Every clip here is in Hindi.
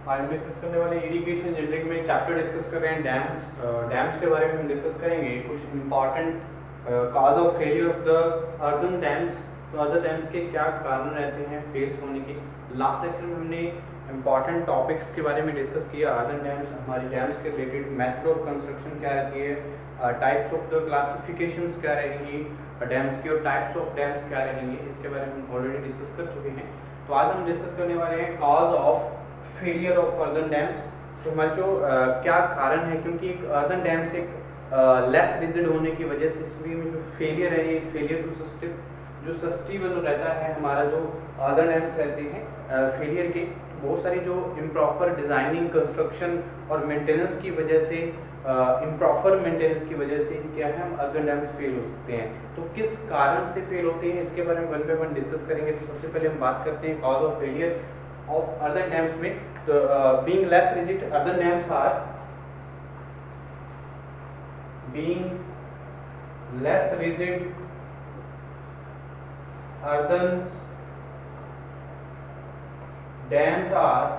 आज हम डिस्कस करने वाले इरिगेशन इंजीनियरिंग में चैप्टर डिस्कस कर रहे हैं डैम्स। डैम्स के बारे में हम डिस्कस करेंगे कुछ important cause of failure of the earthen dams. तो अदर डैम्स के क्या कारण रहते हैं फेल्स होने के। लास्ट लेक्चर में हमने इंपॉर्टेंट टॉपिक्स के बारे में डिस्कस किया। अर्दन डैम्स, हमारी डैम्स के रिलेटेड मेथड ऑफ कंस्ट्रक्शन क्या रहती है, टाइप्स ऑफ द क्लासिफिकेशंस क्या रहेंगी डैम्स की, और टाइप्स ऑफ डैम्स क्या रहेंगे, इसके बारे में हम ऑलरेडी डिस्कस कर चुके हैं। तो आज हम डिस्कस करने वाले हैं cause of failure of earthen dams. तो हमारे जो क्या कारण है, क्योंकि एक अर्दन डैम्स एक लेस रिजिड होने की वजह से इसमें जो फेलियर है, ये फेलियर टू जो सस्टेनेबल रहता है हमारा जो अर्दन डैम्स रहते हैं फेलियर के, बहुत सारी जो इम्प्रॉपर डिज़ाइनिंग, कंस्ट्रक्शन और मेंटेनेंस की वजह से, इम्प्रॉपर मेंटेनेंस की वजह से क्या है, हम अर्दन डैम्स फेल हो सकते हैं। तो किस कारण से फेल होते हैं इसके बारे में वन बाय वन डिस्कस करेंगे। तो सबसे पहले हम बात करते हैं cause of failure of earthen dams में। तो being less rigid, earthen dams are being less rigid, earthen dams are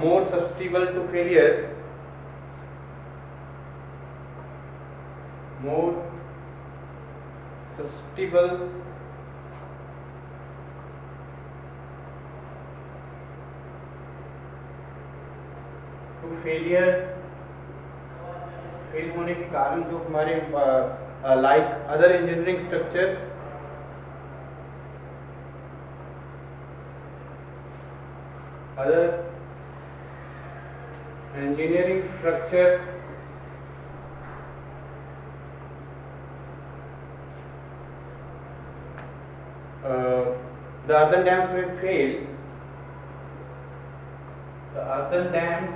more susceptible to failure, more susceptible failure, fail होने के कारण जो हमारे like other engineering structure, other engineering structure the earthen dams may fail, the earthen dams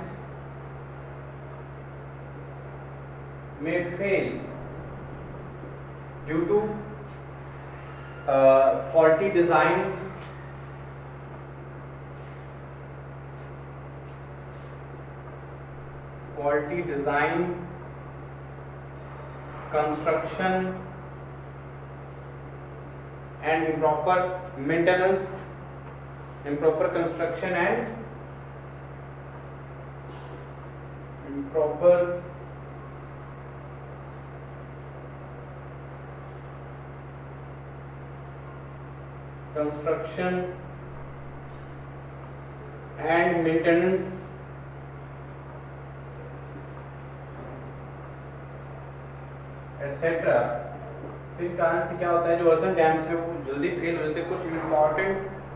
may fail due to faulty design, construction and improper maintenance, improper construction and improper construction and maintenance etc। तो इस कारण से क्या होता है, जो अर्दन डैम्स है वो जल्दी फेल हो जाते हैं। कुछ इम्पॉर्टेंट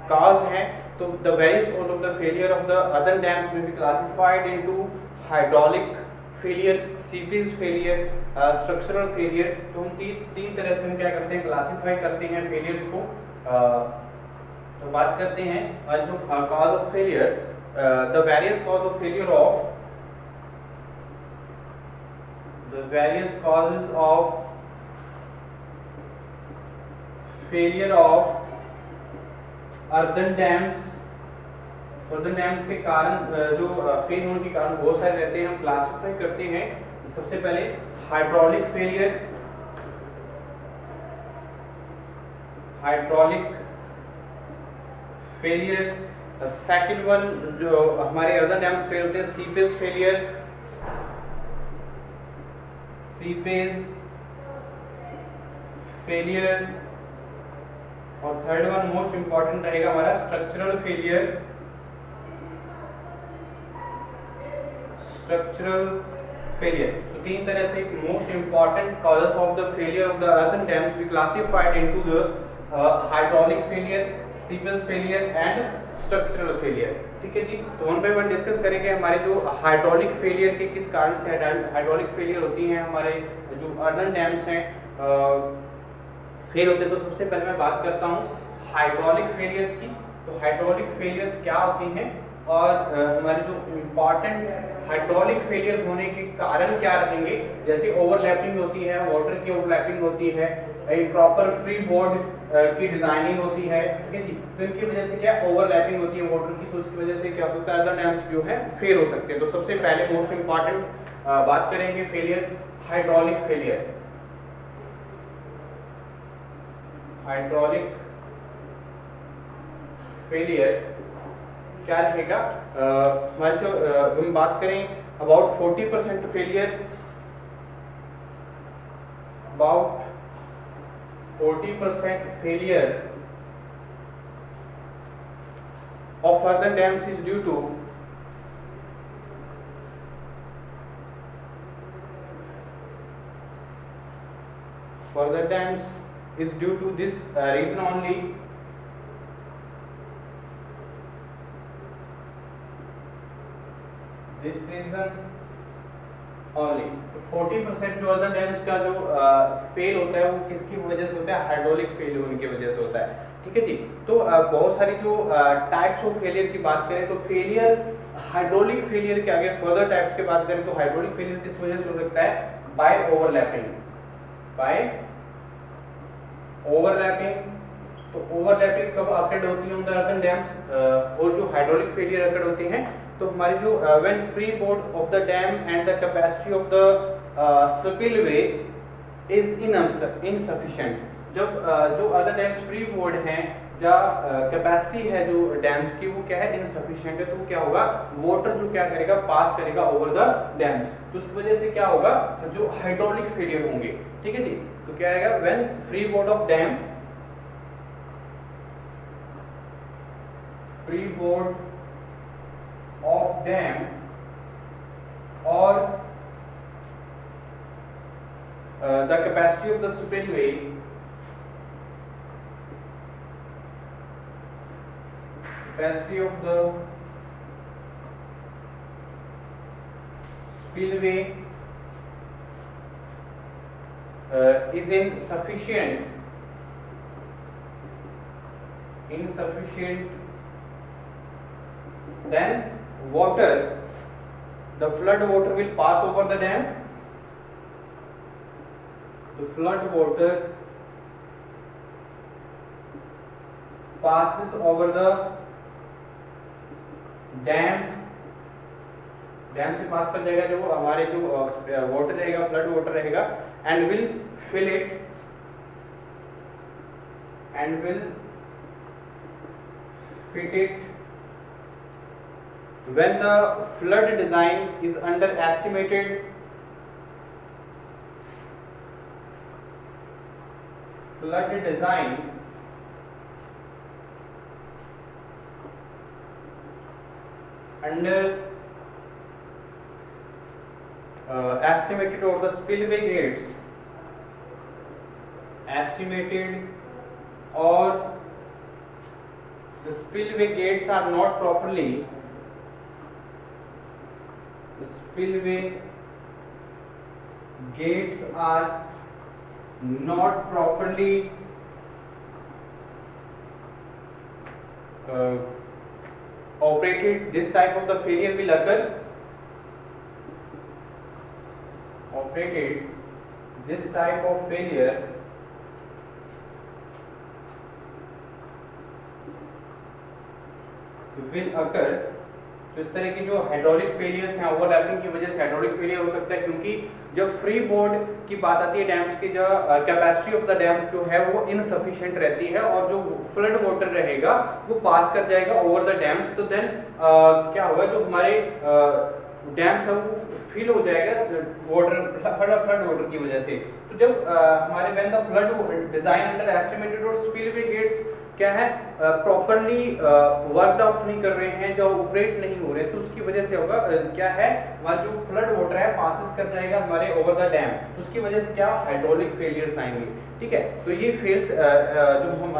काज हैं। तो the various cause of the failure of the earthen dams may be classified into hydraulic failure, seepage failure, structural failure. तो हम तीन तरह से हम क्या करते हैं, क्लासिफाई करते हैं फेलियर्स को। तो बात करते हैं जो cause of failure, the various cause of failure of, the various causes of failure of earthen dams। earthen dams के कारण जो फेल होने के कारण बहुत सारे रहते हैं, हम क्लासिफाई करते हैं। सबसे पहले hydraulic failure, hydraulic failure. Second one जो हमारे अर्दन डैम्स फेल होते हैं, सीपेज फेलियर, सीपेज फेलियर। और थर्ड वन मोस्ट इंपॉर्टेंट रहेगा हमारा स्ट्रक्चरल फेलियर, स्ट्रक्चरल फेलियर। तो तीन तरह से most important causes of the failure of the earthen dams we classified into the hydraulic failure, seepage failure and structural failure. ठीक है जी। तो वन बाय वन डिस्कस करेंगे हमारे जो हाइड्रोलिक फेलियर के किस कारण से हाइड्रोलिक फेलियर होती हैं, हमारे जो अर्दन डैम्स हैं फेल होते हैं। तो सबसे पहले मैं बात करता हूँ हाइड्रोलिक फेलियर्स की। तो हाइड्रोलिक फेलियर्स क्या होती हैं और हमारे जो इम्पॉर्टेंट हाइड्रोलिक फेलियर होने के कारण क्या रहेंगे, जैसे ओवरलैपिंग होती है, वाटर की ओवरलैपिंग होती है, इम्प्रॉपर फ्री बोर्ड की डिजाइनिंग होती है। ठीक है जी। तो इनकी वजह से क्या ओवरलैपिंग होती है वाटर की, तो उसकी वजह से क्या होता है, अर्दन डैम्स जो है फेल हो सकते हैं। तो सबसे पहले मोस्ट इंपॉर्टेंट बात करेंगे failure, hydraulic failure. Hydraulic failure क्या रहेगा, हमारे जो हम बात करें about 40% failure, about 40% failure of further dams is due to this reason only. This reason only. तो 40% जो अदर डैम्स का जो फेल होता है वो किसकी वजह से होता है, हाइड्रोलिक फेल होने की वजह से होता है। ठीक है जी। तो बहुत सारी जो टाइप्स ऑफ फेलियर की बात करें तो फेलियर हाइड्रोलिक फेलियर के आगे फर्दर टाइप्स की बात करें तो हाइड्रोलिक फेलियर किस वजह से हो सकता है, बाय ओवरलैपिंग, बाय ओवरलैपिंग। तो ओवरलैपिंग कब अकर्ड होती है ऑन द अर्दन डैम्स, और जो हाइड्रोलिक फेलियर अकर्ड होती हैं तो हमारी जो when free board of the dam and the capacity of the spillway is insufficient. जब जो अदर डैम्स फ्री बोर्ड हैं या कैपेसिटी है जो डैम्स की वो क्या है, इनसफिशिएंट है, तो क्या होगा, वाटर जो क्या करेगा, पास करेगा ओवर द डैम्स, तो उसकी वजह से क्या होगा, जो हाइड्रोलिक फेलियर होंगे। ठीक है जी। तो क्या आएगा, when free board of dam, free board of dam or the capacity of the spillway is insufficient, then water, the flood water will pass over the dam, the flood water passes over the dam, dam से पास कर जाएगा जो हमारे जो वाटर रहेगा, फ्लड वाटर रहेगा, and will fill it, and will fit it when the flood design is underestimated, flood design under estimated, or the spillway gates estimated, or the spillway gates are not properly, the spillway gates are not properly operated, this type of the failure will occur, operated, this type of failure will occur। तो इस तरह की जो हाइड्रोलिक फेलियर्स हैं, ओवरलैपिंग की वजह से हाइड्रोलिक फेलियर हो सकता है, क्योंकि जब फ्री बोर्ड की बात आती है डैम्स की, जो कैपेसिटी ऑफ द डैम जो है वो इनसफिशिएंट रहती है, और जो फ्लड वाटर रहेगा वो पास कर जाएगा ओवर द डैम्स, तो देन क्या होगा, जो हमारे डैम्स है वो फिल हो जाएगा वाटर, फ्लड वाटर की वजह से। तो जब हमारे when the flood design under estimated और स्पिलवे गेट्स क्या है, प्रॉपरली वर्क आउट नहीं कर रहे हैं, जो ऑपरेट नहीं हो रहे, तो उसकी वजह से होगा क्या है, हमारा जो फ्लड वाटर है पासिस कर जाएगा हमारे ओवर द डैम, तो उसकी वजह से क्या हाइड्रोलिक फेलियर्स आएंगे। ठीक है। तो ये फेल्स जो हम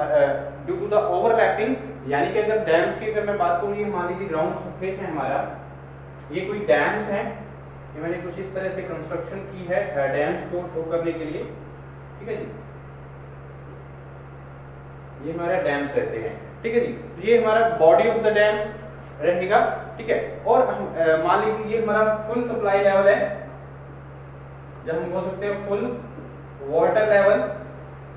ड्यू टू द ओवरलैपिंग, यानी कि अगर डैम्स की अगर मैं बात करूँ, ये मान लीजिए ग्राउंड सरफेस है हमारा, ये कोई डैम्स है, ये मैंने कुछ इस तरह से कंस्ट्रक्शन की है डैम्स को शो करने के लिए। ठीक है जी, ये हमारा डैम्स रहते हैं। ठीक है जी। तो ये हमारा बॉडी ऑफ द डैम रहेगा। ठीक है। और हम मान लीजिए ये हमारा फुल सप्लाई लेवल है, जब हम बोल सकते हैं फुल वाटर लेवल।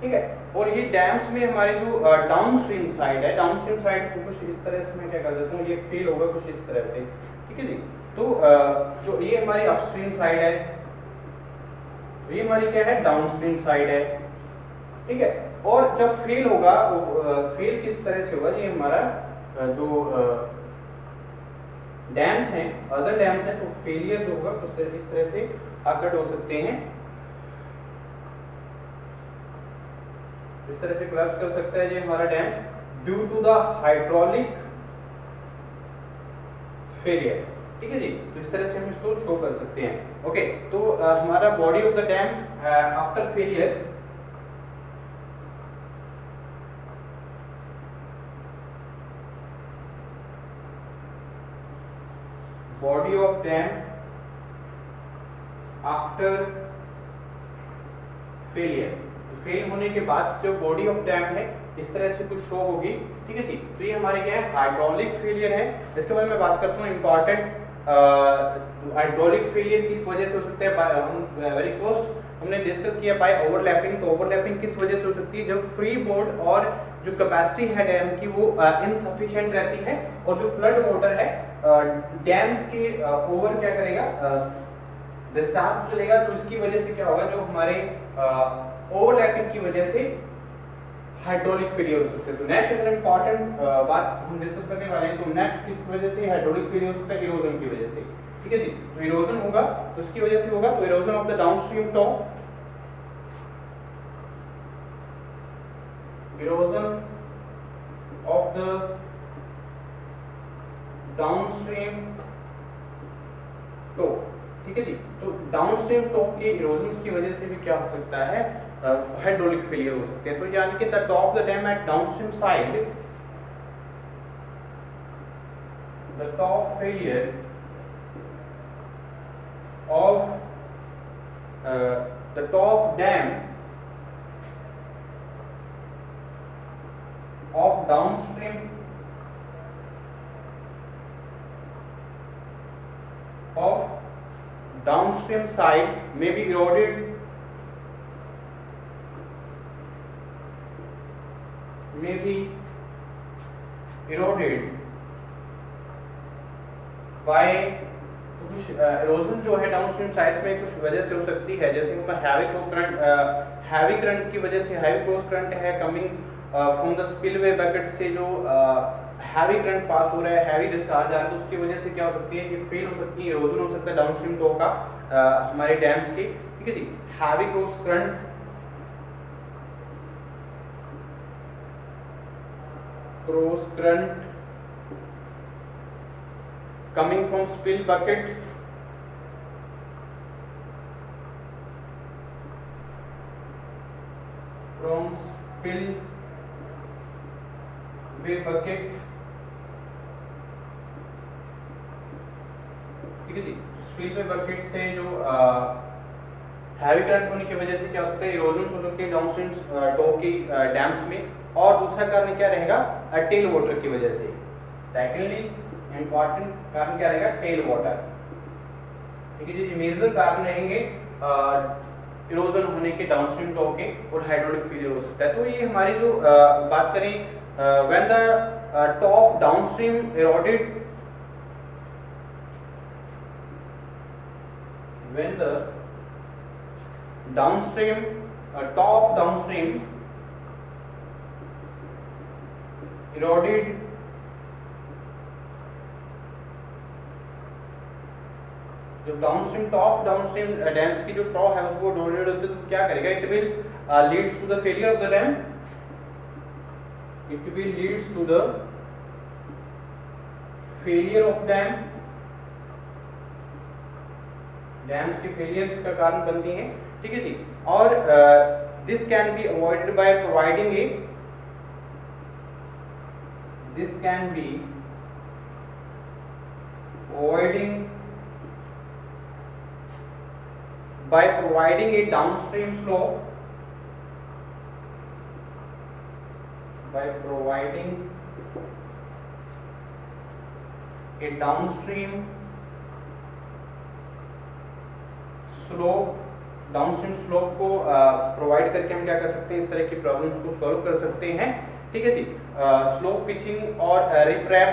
ठीक है। और ये डैम्स में हमारे जो डाउन स्ट्रीम साइड है, डाउन स्ट्रीम साइड को कुछ इस तरह से मैं क्या कर देता हूँ, ये फील होगा कुछ इस तरह से। ठीक है जी। तो जो ये हमारी अपस्ट्रीम साइड है, तो ये हमारी क्या है, डाउन स्ट्रीम साइड है। ठीक है। और जब फेल होगा, फेल किस तरह से होगा, ये हमारा जो डैम्स हैं, अदर डैम्स हैं, तो फेलियर जो होगा तो इस तरह से अकट हो सकते हैं, इस तरह से कोलैप्स कर सकता है ये हमारा dam due to the hydraulic failure. ठीक है जी, तो इस तरह से हम इसको शो कर सकते हैं। ओके, तो हमारा body of the dam after failure, body of dam after failure, fail होने के बाद जो बॉडी ऑफ डैम है इस तरह से कुछ शो होगी। ठीक है जी, तो ये हमारे क्या है, हाइड्रोलिक फेलियर है। इसके बारे में बात करता हूँ, इंपॉर्टेंट हाइड्रोलिक फेलियर किस वजह से हो सकता है। हम वेरी फर्स्ट हमने डिस्कस किया बाय ओवरलैपिंग, तो ओवरलैपिंग किस वजह से हो सकती है, जब फ्री बोर्ड और जो कैपेसिटी है डैम की वो इनसफिशिएंट रहती है, और जो फ्लड वाटर है डैम्स के ओवर क्या करेगा, डिस्चार्ज चलेगा, तो इसकी वजह से क्या होगा, जो हमारे ओवरलैपिंग की वजह से हाइड्रोलिक फेलियर हो सकता है। तो नेक्स्ट अगर इंपॉर्टेंट बात हम डिस्कस करने वाले हैं, तो नेक्स्ट किस वजह से हाइड्रोलिक फेलियर हो सकता है, इरोजन की वजह से। ठीक है जी, तो इरोजन होगा तो इसकी वजह से होगा, तो erosion of the downstream top, erosion of the downstream top. ठीक है जी, तो डाउनस्ट्रीम टॉप के इरोजन की वजह से भी क्या हो सकता है, हाइड्रोलिक फेलियर हो सकते हैं। तो यानी कि the top of the dam at downstream side, the top failure of the top dam of downstream side may be eroded, by कुछ इरोजन जो है डाउनस्ट्रीम साइड में कुछ वजह से हो सकती है, जैसे कि हैवी करंट की वजह से, हैवी क्रॉस करंट है coming from the spillway bucket से, जो हैवी करंट पास हो रहा है, हैवी डिस्चार्ज आ रहा है, तो उसकी वजह से क्या हो सकती है कि फेल हो सकती है, इरोजन हो सकता है डाउनस्ट्रीम टॉप का हमारे डैम्स के। ठीक है जी, heavy cross current coming from spill bucket, ठीक है जी, स्पिल वे बकेट से जो हैवी करंट होने की वजह से क्या हो सकता है, इरोजन हो सकते हैं डाउनस्ट्रीम टॉप की डैम्स में। और दूसरा कारण क्या रहेगा, टेल वाटर की वजह से। सेकेंडली इंपॉर्टेंट कारण क्या रहेगा, टेल वाटर। ठीक है जी, मेजर कारण रहेंगे इरोजन होने के डाउनस्ट्रीम टॉप के, और हाइड्रोलिक फेलियर हो सकता है। तो ये हमारी जो बात करें, when the top downstream eroded, when the downstream top downstream eroded, जब डाउनस्ट्रीम टॉप डाउनस्ट्रीम डैम्स की जो टॉप है उसको इरोडेड होते तो क्या करेगा, it will leads to the failure of the dam, it will leads to the failure of dam, dams के फेलियर्स का कारण बनती हैं। ठीक है जी, और this can be avoided by providing a, this can be avoiding by providing a downstream slope, by providing a downstream slope, downstream slope को प्रोवाइड करके हम क्या कर सकते हैं, इस तरह की प्रॉब्लम्स को सॉल्व कर सकते हैं। ठीक है जी, स्लोप पिचिंग और RepRap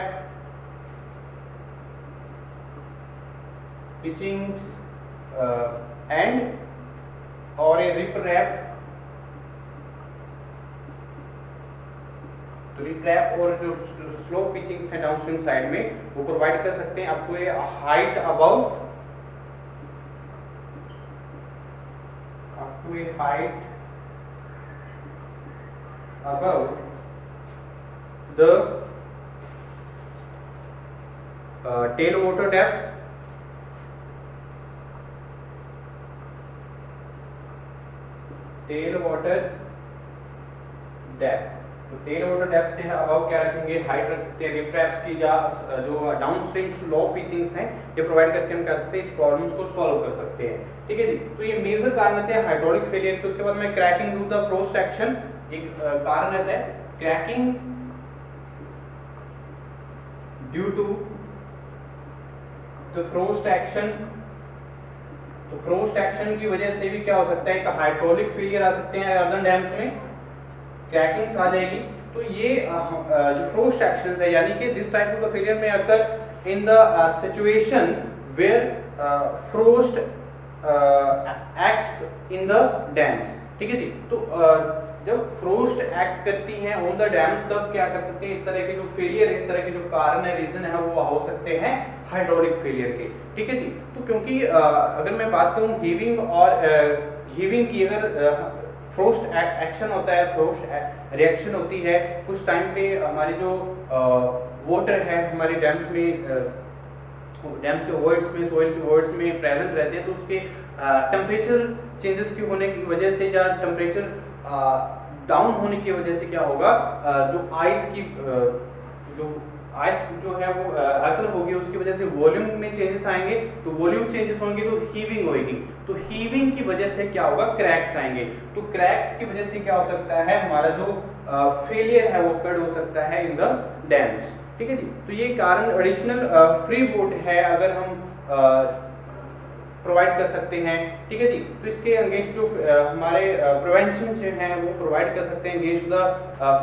pitching and or a rip wrap तो रिट्रैप और जो स्लो पिचिंग्स है डाउनस्ट्रीम साइड में वो प्रोवाइड कर सकते हैं आपको ये height above the tail water depth तो टेल वाटर डेप्थ से अबव क्या रखेंगे, हाइट रख सकते हैं। रिप ट्रैप्स की या जो डाउनस्ट्रीम स्लो पिचिंग्स हैं ये प्रोवाइड करके हम कर सकते हैं इस प्रॉब्लम्स को सॉल्व कर सकते हैं। ठीक है जी, तो ये मेजर कारण रहते हैं हाइड्रोलिक फेलियर के। उसके बाद में cracking due the frost action एक कारण रहता है, cracking due to the frost action. तो फ्रोस्ट एक्शन की वजह से भी क्या हो सकता है, एक हाइड्रोलिक फेलियर आ सकते हैं अर्दन डैम्स में, क्रैकिंग्स आ जाएगी। तो ये जो फ्रोस्ट एक्शंस है यानी कि दिस टाइप ऑफ फेलियर में अगर in the situation where frost acts in the dams. ठीक है जी, तो जब फ्रोस्ट एक्ट करती हैं ऑन द डैम्स तब क्या कर सकते हैं, इस तरह के जो फेलियर, इस तरह के जो कारण है, रीजन है वो हो सकते हैं हाइड्रोलिक फेलियर के। ठीक है जी, तो क्योंकि अगर मैं बात करूं हीविंग और हीविंग की, अगर फ्रोस्ट एक्शन होता है, फ्रोस्ट रिएक्शन होती है, कुछ टाइम पे हमारे जो वाटर है हमारे डैम्स में, डैम्स के वॉइड्स में, सोइल के वॉइड्स में प्रेजेंट रहते हैं, तो उसके टेम्परेचर चेंजेस की होने की वजह से या टेम्परेचर डाउन होने की वजह से क्या होगा, जो आइस की जो आइस जो है वो अकल होगी, उसकी वजह से वॉल्यूम में चेंजेस आएंगे। तो वॉल्यूम चेंजेस होंगे तो हीविंग होगी, तो हीविंग की वजह से क्या होगा, क्रैक्स आएंगे। तो क्रैक्स की वजह से क्या हो सकता है, हमारा जो फेलियर है वो कट हो सकता है इन द डैम्स। ठीक है जी, तो ये कारण एडिशनल फ्री बोट है अगर हम प्रोवाइड कर सकते हैं। ठीक है जी, तो इसके अगेंस्ट जो हमारे प्रिवेंशन जो हैं वो प्रोवाइड कर सकते हैं अगेंस्ट द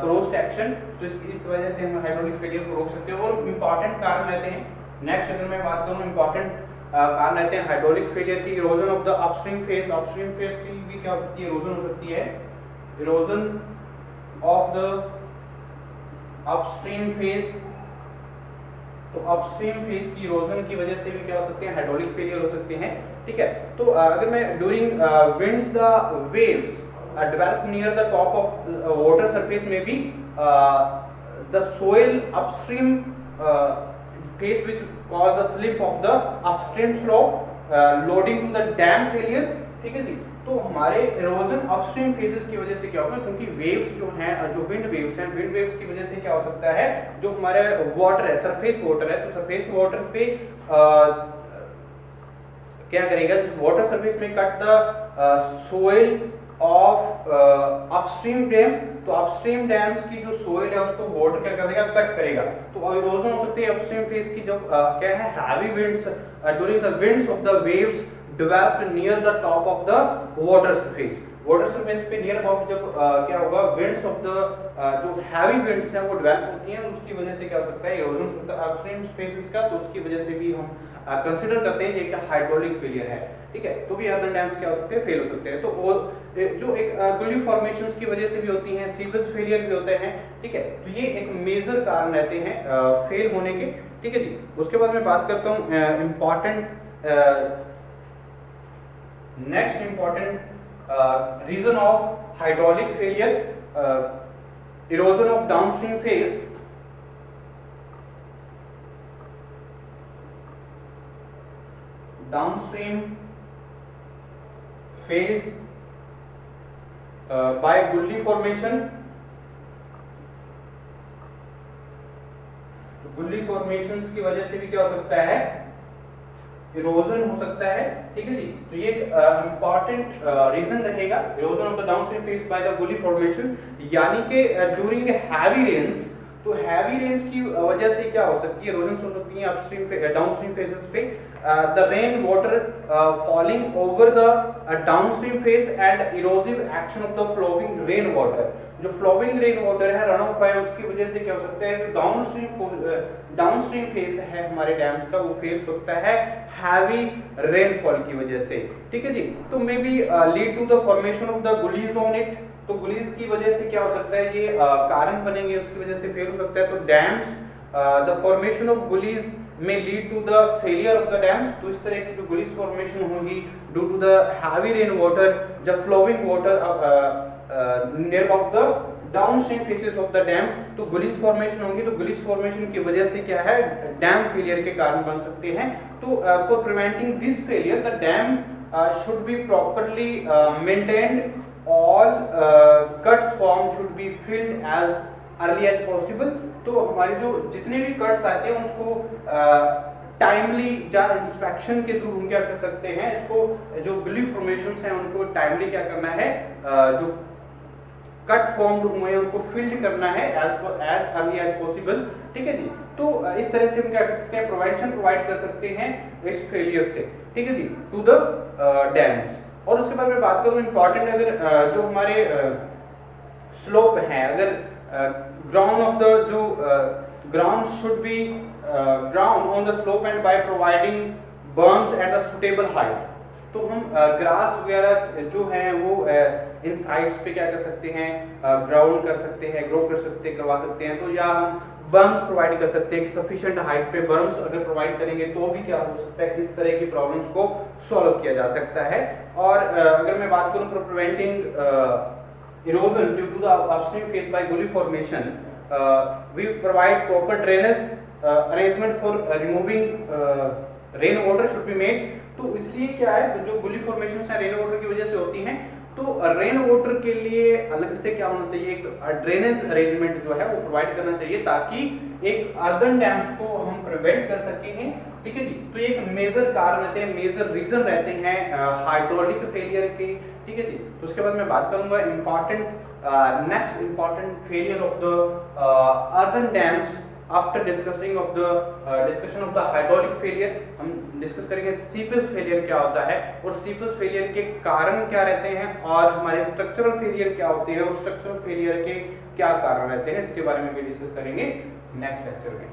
फ्रोस्ट एक्शन। तो इस वजह से हम हाइड्रोलिक फेलियर को रोक सकते हैं। और इंपॉर्टेंट कारण रहते हैं, नेक्स्ट अगर मैं बात करूं इंपॉर्टेंट कारण रहते हैं हाइड्रोलिक फेलियर की, erosion of the upstream face. Upstream face की भी क्या होती है, इरोजन हो सकती है, erosion of the upstream face. तो अपस्ट्रीम फेस की इरोजन की वजह से भी क्या हो सकते हैं, हाइड्रोलिक फेलियर हो सकते हैं। ठीक है, तो अगर मैं during winds the waves develop near the top of water surface में भी the soil upstream face which cause the slip of the upstream slope loading to the dam failure. ठीक है जी, तो हमारे इरोजन अपस्ट्रीम फेसेस की वजह से क्या होगा, क्योंकि वेव्स जो हैं, जो विंड वेव्स हैं, विंड वेव्स की वजह से क्या हो सकता है, जो हमारे वाटर है, सरफेस वाटर है, तो सरफेस वाटर पे क्या करेगा, वाटर सरफेस में cut the soil of upstream dam. तो अपस्ट्रीम डैम्स की जो सोइल है उसको वाटर क्या करेगा, कट करेगा। तो इरोजन हो सकती है अपस्ट्रीम फेस की जब क्या है, heavy winds during the winds of the waves developed near the top of the water surface। Water surface पे नियर अबाउट जब क्या होगा, विंड्स ऑफ द जो हैवी विंड्स हैं वो डेवलप होती हैं, उसकी वजह से क्या हो सकता है, इरोजन अपस्ट्रीम स्पेसेस का, तो उसकी वजह से भी हम कंसीडर करते हैं ये एक हाइड्रोलिक फेलियर है। ठीक है, तो भी अर्दन डैम्स क्या हो सकते हैं, फेल हो सकते हैं। तो वो जो एक गुली फॉर्मेशंस की वजह से भी होती हैं, सीवेज फेलियर भी होते हैं। ठीक है, तो ये एक मेजर कारण रहते हैं फेल होने के। ठीक है जी, उसके बाद मैं बात करता हूँ important next important reason of hydraulic failure, erosion of downstream phase। downstream phase by gully formation। गुल्ली फॉर्मेशंस की वजह से भी क्या हो सकता है, इरोजन हो सकता है। ठीक है जी, तो ये इंपॉर्टेंट रीजन रहेगा, erosion of the downstream face by the गुली फॉर्मेशन, यानी कि ड्यूरिंग हैवी रेन्स। तो हैवी रेन्स की वजह से क्या हो सकती है, इरोजन हो सकती है अपस्ट्रीम डाउनस्ट्रीम फेसेस पे। The rain water falling over the downstream face and erosive action of the flowing rain water. जो फ्लोइंग रेन वाटर है, रन ऑफ है, उसकी वजह से क्या हो सकता है, जो डाउनस्ट्रीम फेस है हमारे डैम्स का वो फेल सकता है हैवी रेनफॉल की वजह से। ठीक है जी, तो may be lead to the formation of the gullies on it. तो गुलीज की वजह से क्या हो सकता है, ये कारण बनेंगे, उसकी वजह से फेल हो सकता है। तो dams, the formation of gullies may lead to the failure of the dams। तो इस तरह की जो गुलीज फॉर्मेशन होंगी due to the heavy rain water, जब flowing water near of the downstream faces of the dam, तो गुलीज फॉर्मेशन होंगी। तो गुलीज फॉर्मेशन की वजह से क्या है, डैम फेलियर के कारण बन सकते हैं। तो for preventing this failure the dam should be properly maintained, all cuts formed should be filled as early as possible। तो हमारे जो जितने भी कट्स आते हैं उसको टाइमली या इंस्पेक्शन के थ्रू हम क्या कर सकते हैं, इसको जो गुली फॉर्मेशंस हैं उनको टाइमली क्या करना है, जो कट फॉर्म्ड हुए हैं उनको फिल्ड करना है एज अर्ली एज पॉसिबल। ठीक है जी। तो इस तरह से हम क्या कर सकते हैं, प्रोवाइड कर सकते हैं इस फेलियर से। ठीक है जी, टू द डैम्स। और उसके बाद मैं बात करूं इंपॉर्टेंट, अगर जो हमारे स्लोप है, अगर ground of the जो ground should be ground on the slope and by providing berms at a suitable height। तो हम ग्रास वगैरह जो है वो इन साइड्स पे क्या कर सकते हैं, ग्राउंड कर सकते हैं, ग्रो करवा सकते हैं। तो या हम बर्म्स प्रोवाइड कर सकते हैं, सफिशिएंट हाइट पे बर्म्स अगर प्रोवाइड करेंगे तो भी क्या हो सकता है, इस तरह की प्रॉब्लम्स को सॉल्व किया जा सकता है। और अगर मैं बात करूं for preventing erosion due to the upstream phase by gully formation, we provide proper drainage arrangement for removing rain water should be made। तो इसलिए क्या है, तो जो गुली फॉर्मेशन है रेन वाटर की वजह से होती हैं, तो रेन वाटर के लिए अलग से क्या होना चाहिए, एक ड्रेनेज अरेंजमेंट जो है वो प्रोवाइड करना चाहिए, ताकि एक अर्बन डैम्स को हम प्रिवेंट कर सके हैं। ठीक है जी। तो ये एक मेजर कारण रहते हैं, मेजर रीजन रहते हैं हाइड्रोलिक फेलियर के। ठीक है जी। तो उसके बाद मैं बात करूंगा next important failure of the urban dams after discussion of the hydraulic failure. हम डिस्कस करेंगे सीपेज फेलियर क्या होता है और सीपेज फेलियर के कारण क्या रहते हैं, और हमारे स्ट्रक्चरल फेलियर क्या होते हैं और स्ट्रक्चरल फेलियर के क्या कारण रहते हैं, इसके बारे में भी डिस्कस करेंगे नेक्स्ट लेक्चर में।